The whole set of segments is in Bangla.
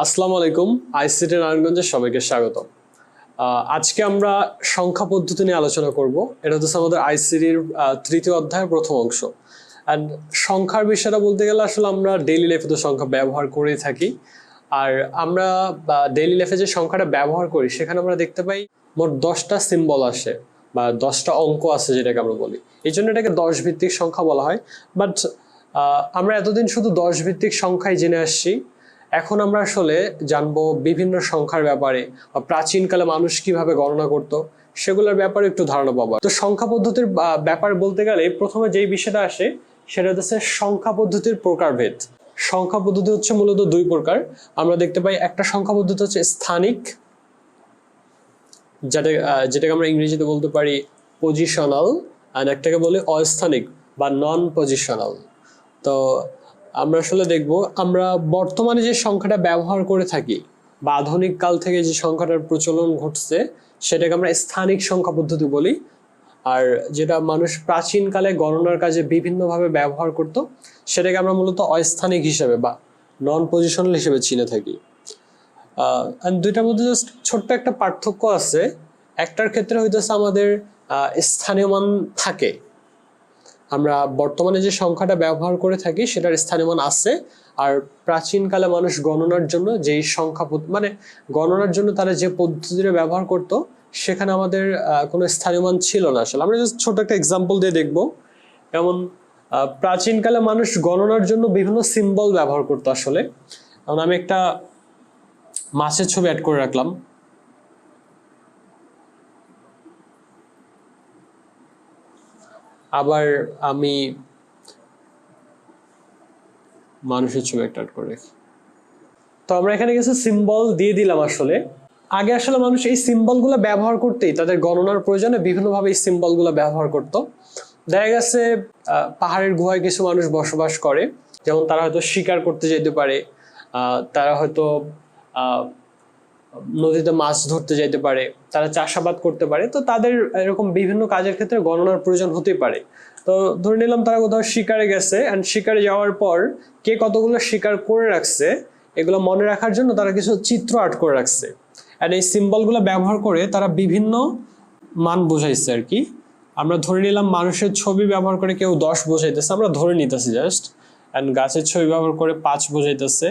আসসালামু আলাইকুম। আইসিটি নারায়ণগঞ্জের সবাইকে স্বাগতম। আজকে আমরা সংখ্যা পদ্ধতি নিয়ে আলোচনা করব। এটা হচ্ছে আমাদের আইসিটির তৃতীয় অধ্যায়ের প্রথম অংশ। অ্যান্ড সংখ্যার বিষয়টা বলতে গেলে আসলে আমরা ডেইলি লাইফে তো সংখ্যা ব্যবহার করেই থাকি। আর আমরা ডেইলি লাইফে যে সংখ্যাটা ব্যবহার করি সেখানে আমরা দেখতে পাই মোট 10টা সিম্বল আসে বা 10টা অঙ্ক আছে যেটাকে আমরা বলি। এই জন্য এটাকে 10 ভিত্তিক সংখ্যা বলা হয়। বাট আমরা এতদিন শুধু 10 ভিত্তিক সংখ্যাই জেনে আসছি। এখন আমরা আসলে জানবো বিভিন্ন সংখ্যার ব্যাপারে বা প্রাচীনকালে মানুষ কিভাবে গণনা করত সেগুলোর ব্যাপারে একটু ধারণা পাবো। তো সংখ্যা পদ্ধতির ব্যাপার বলতে গেলে প্রথমে যেই বিষয়টা আসে সেটা হচ্ছে সংখ্যা পদ্ধতির প্রকারভেদ। সংখ্যা পদ্ধতি হচ্ছে মূলত দুই প্রকার। আমরা দেখতে পাই একটা সংখ্যা পদ্ধতি হচ্ছে স্থানিক, যেটাকে আমরা ইংরেজিতে বলতে পারি পজিশনাল, আর একটাকে বলি অস্থানিক বা নন পজিশনাল। তো আমরা আসলে দেখব আমরা বর্তমানে যে সংখ্যাটা ব্যবহার করে থাকি বা আধুনিক কাল থেকে যে সংখ্যাটার প্রচলন ঘটছে সেটাকে আমরা স্থানিক সংখ্যা পদ্ধতি বলি। আর যেটা মানুষ প্রাচীনকালে গণনার কাজে বিভিন্নভাবে ব্যবহার করত সেটাকে আমরা মূলত অস্থানিক হিসেবে বা নন পজিশনাল হিসেবে চিনে থাকি। দুইটার মধ্যে জাস্ট ছোট্ট একটা পার্থক্য আছে। একটার ক্ষেত্রে হইতেছে আমাদের স্থানীয় মান থাকে, আমরা বর্তমানে যে সংখ্যাটা ব্যবহার করে থাকি সেটার স্থানীয় মান আছে। আর প্রাচীনকালে মানুষ গণনার জন্য যেই সংখ্যা মানে গণনার জন্য তারা যে পদ্ধতিটা ব্যবহার করত সেখানে আমাদের কোনো স্থানীয় মান ছিল না। আসলে আমরা জাস্ট ছোট একটা এক্সাম্পল দিয়ে দেখবো। যেমন প্রাচীনকালে মানুষ গণনার জন্য বিভিন্ন সিম্বল ব্যবহার করতো। আসলে যেমন আমি একটা মাছের ছবি অ্যাড করে রাখলাম। আবার আমি মানুষের ছবি একটা অ্যাড করে রাখি। তো আমরা এখানে কিছু সিম্বল দিয়ে দিলাম। আসলে আগে আসলে মানুষ এই সিম্বলগুলো ব্যবহার করতেই তাদের গণনার প্রয়োজনে বিভিন্নভাবে এই সিম্বলগুলো ব্যবহার করত। দেখা গেছে পাহাড়ের গুহায় কিছু মানুষ বসবাস করে, যেমন তারা হয়তো শিকার করতে যেতে পারে, তারা হয়তো নদীতে মাছ ধরতে যাইতে পারে, তারা চাষাবাদ করতে পারে। তো তাদের এরকম বিভিন্ন কাজের ক্ষেত্রে গণনার প্রয়োজন হতে পারে। তো ধরে নিলাম তারা কোথাও শিকারে গেছে, অ্যান্ড শিকারে যাওয়ার পর কে কতগুলো শিকার করে রাখছে এগুলো মনে রাখার জন্য তারা কিছু চিত্র আর্ট করে রাখছে। অ্যান্ড এই সিম্বলগুলো ব্যবহার করে তারা বিভিন্ন মান বোঝাইছে আর কি। আমরা ধরে নিলাম মানুষের ছবি ব্যবহার করে কেউ 10 বোঝাইতেছে, আমরা ধরে নিতেছি জাস্ট। অ্যান্ড গাছের ছবি ব্যবহার করে 5 বোঝাইতেছে,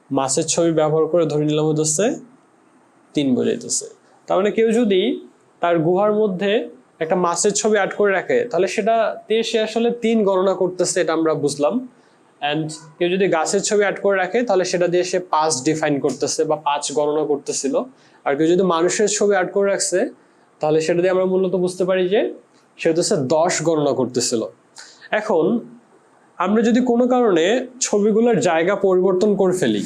মাছের ছবি ব্যবহার করে ধরে নিলাম হচ্ছে 3 বোঝাইতেছে। তার মানে কেউ যদি তার গুহার মধ্যে একটা মাছের ছবি অ্যাড করে রাখে তাহলে সেটা দিয়ে সে আসলে 3 গণনা করতেছে, এটা আমরা বুঝলাম। অ্যান্ড কেউ যদি গাছের ছবি অ্যাড করে রাখে তাহলে সেটা দিয়ে সে 5 ডিফাইন করতেছে বা 5 গণনা করতেছিল। আর কেউ যদি মানুষের ছবি অ্যাড করে রাখছে তাহলে সেটা দিয়ে আমরা মূলত বুঝতে পারি যে সে হচ্ছে 10 গণনা করতেছিল। এখন আমরা যদি কোনো কারণে ছবিগুলোর জায়গা পরিবর্তন করে ফেলি,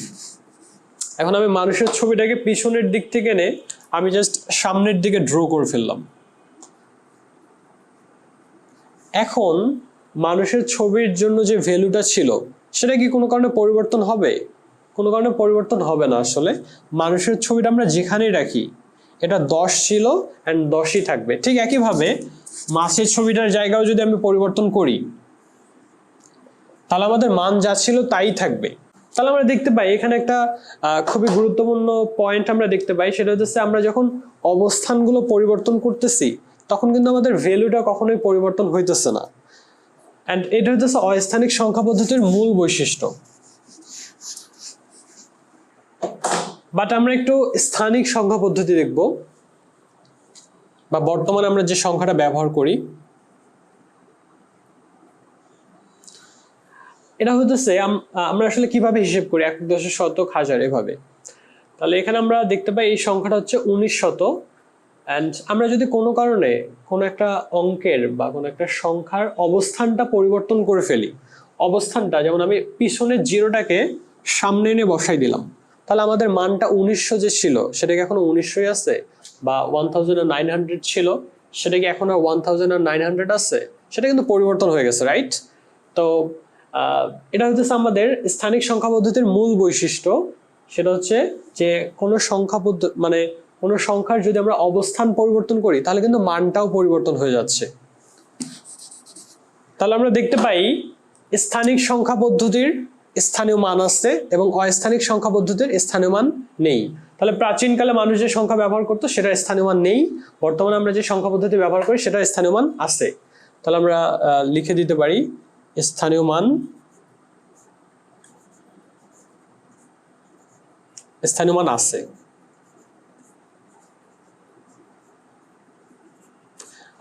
এখন আমি মানুষের ছবিটাকে পিছনের দিক থেকে এনে আমি জাস্ট সামনের দিকে ড্র করে ফেললাম। এখন মানুষের ছবির জন্য যে ভ্যালুটা ছিল সেটা কি কোনো কারণে পরিবর্তন হবে? কোনো কারণে পরিবর্তন হবে না। আসলে মানুষের ছবিটা আমরা যেখানেই রাখি এটা 10 ছিল অ্যান্ড 10ই থাকবে। ঠিক একইভাবে মাছের ছবিটার জায়গাও যদি আমি পরিবর্তন করি তাহলে আমাদের মান যা ছিল তাই থাকবে। তাহলে আমরা দেখতে পাই এখানে একটা খুবই গুরুত্বপূর্ণ পয়েন্ট আমরা দেখতে পাই, সেটা হচ্ছে আমরা যখন অবস্থানগুলো পরিবর্তন করতেছি তখন কিন্তু আমাদের ভ্যালুটা কখনোই পরিবর্তন হইতেছে না। অ্যান্ড এটা হচ্ছে অস্থানিক সংখ্যা পদ্ধতির মূল বৈশিষ্ট্য। বাট আমরা একটু স্থানিক সংখ্যা পদ্ধতি দেখব, বা বর্তমানে আমরা যে সংখ্যাটা ব্যবহার করি এটা হইতেছে আমরা আসলে কিভাবে হিসেব করি 1 দশক শতক হাজার এভাবে। তাহলে এখানে আমরা দেখতে পাই এই সংখ্যাটা হচ্ছে 19 শতক। অ্যান্ড আমরা যদি কোনো কারণে কোনো একটা অঙ্কের বা কোনো একটা সংখ্যার অবস্থানটা পরিবর্তন করে ফেলি, অবস্থানটা যেমন আমি পিছনের জিরোটাকে সামনে এনে বসাই দিলাম, তাহলে আমাদের মানটা 1900 যে ছিল সেটাকে এখনো 1900ই আছে, বা 1900 ছিল সেটা কি এখনো 1900 আছে? সেটা কিন্তু পরিবর্তন হয়ে গেছে, রাইট? তো এটা হচ্ছে আমাদের স্থানিক সংখ্যা পদ্ধতির মূল বৈশিষ্ট্য। সেটা হচ্ছে যে কোনো সংখ্যা পদ্ধতি মানে কোনো সংখ্যার যদি আমরা অবস্থান পরিবর্তন করি তাহলে কিন্তু মানটাও পরিবর্তন হয়ে যাচ্ছে। তাহলে আমরা দেখতে পাই স্থানিক সংখ্যা পদ্ধতির স্থানীয় মান আছে এবং অস্থানিক সংখ্যা পদ্ধতির স্থানীয় মান নেই। তাহলে প্রাচীনকালে মানুষ যে সংখ্যা ব্যবহার করতো সেটার স্থানীয় মান নেই, বর্তমানে আমরা যে সংখ্যা পদ্ধতি ব্যবহার করি সেটার স্থানীয় মান আছে। তাহলে আমরা লিখে দিতে পারি স্থানীয় মান আছে।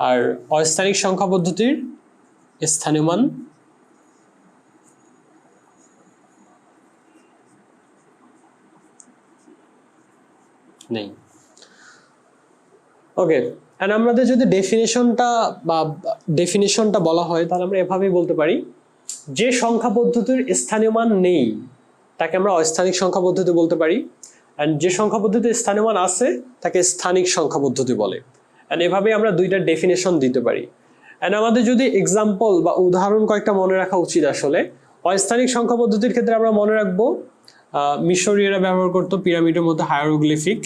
আর অস্থানিক সংখ্যা পদ্ধতির স্থানীয় মান নেই। ওকে, এন্ড আমাদের যদি ডেফিনিশনটা বলা হয় তাহলে আমরা এভাবেই বলতে পারি, যে সংখ্যা পদ্ধতির স্থানীয় মান নেই তাকে আমরা অস্থানিক সংখ্যা পদ্ধতি বলতে পারি, এন্ড যে সংখ্যা পদ্ধতির স্থানীয় মান আছে তাকে স্থানিক সংখ্যা পদ্ধতি বলে। এন্ড এভাবেই আমরা দুইটা ডেফিনেশন দিতে পারি। এন্ড আমাদের যদি এক্সাম্পল বা উদাহরণ কয়েকটা মনে রাখা উচিত। আসলে অস্থানিক সংখ্যা পদ্ধতির ক্ষেত্রে আমরা মনে রাখবো মিশরীয়রা ব্যবহার করতো পিরামিডের মধ্যে হায়ারোগ্লিফিক।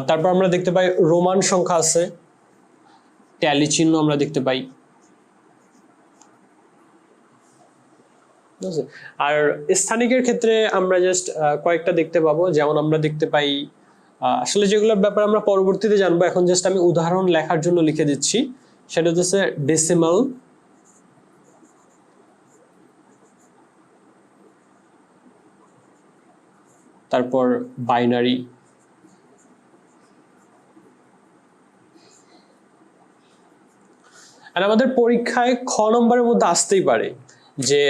তারপর আমরা দেখতে পাই রোমান সংখ্যা আছে, ট্যালি চিহ্ন আমরা দেখতে পাই। আর স্থানিকের ক্ষেত্রে আমরা জাস্ট কয়েকটা দেখতে পাবো, যেমন আমরা দেখতে পাই আসলে যেগুলোর ব্যাপারে আমরা পরবর্তীতে জানবো, এখন জাস্ট আমি উদাহরণ লেখার জন্য লিখে দিচ্ছি। সেটা হচ্ছে ডেসিমাল, তারপর বাইনারি, আর আমাদের পরীক্ষায় খ নম্বরের মধ্যে আসতেই পারে যে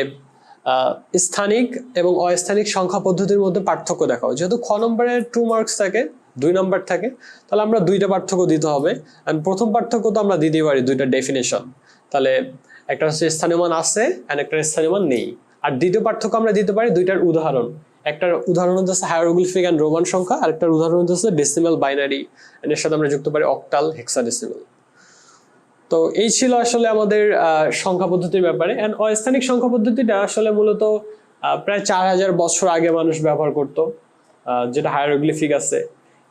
স্থানিক এবং অস্থানিক সংখ্যা পদ্ধতির মধ্যে পার্থক্য দেখাও। যেহেতু খ নম্বরে 2 মার্কস থাকে, 2 নাম্বার থাকে, তাহলে আমরা দুইটা পার্থক্য দিতে হবে। এন্ড প্রথম পার্থক্য তো আমরা দিতে পারি দুইটা ডেফিনেশন। তাহলে একটা হচ্ছে স্থানীয় মান আছে এন্ড একটা স্থানীয় মান নেই। আর দ্বিতীয় পার্থক্য আমরা দিতে পারি দুইটার উদাহরণ। একটার উদাহরণ হচ্ছে হায়ারোগ্লিফিক এন্ড রোমান সংখ্যা, আর একটার উদাহরণ হচ্ছে ডেসিমাল, বাইনারি, এর সাথে আমরা যুক্ত পারি অক্টাল, হেক্সাডেসিমাল। তো এই ছিল আসলে আমাদের সংখ্যা পদ্ধতির ব্যাপারে। এন্ড অস্থানিক সংখ্যা পদ্ধতিটা আসলে মূলত প্রায় 4000 বছর আগে মানুষ ব্যবহার করত, যেটা হায়ারোগ্লিফিক আছে।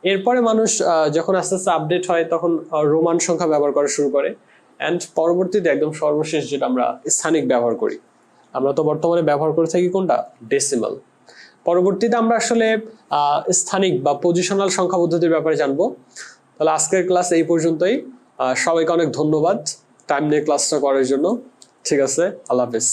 এরপরে মানুষ যখন আস্তে আস্তে আপডেট হয় তখন রোমান সংখ্যা ব্যবহার করা শুরু করে, এন্ড পরবর্তীতে একদম সর্বশেষ যেটা আমরা স্থানিক ব্যবহার করি। আমরা তো বর্তমানে ব্যবহার করে থাকি কোনটা? ডেসিমাল। পরবর্তীতে আমরা আসলে স্থানিক বা পজিশনাল সংখ্যা পদ্ধতির ব্যাপারে জানবো। তাহলে আজকের ক্লাস এই পর্যন্তই। সবাইকে অনেক ধন্যবাদ টাইম নিয়ে ক্লাসটা করার জন্য। ঠিক আছে, আল্লাহ হাফেজ।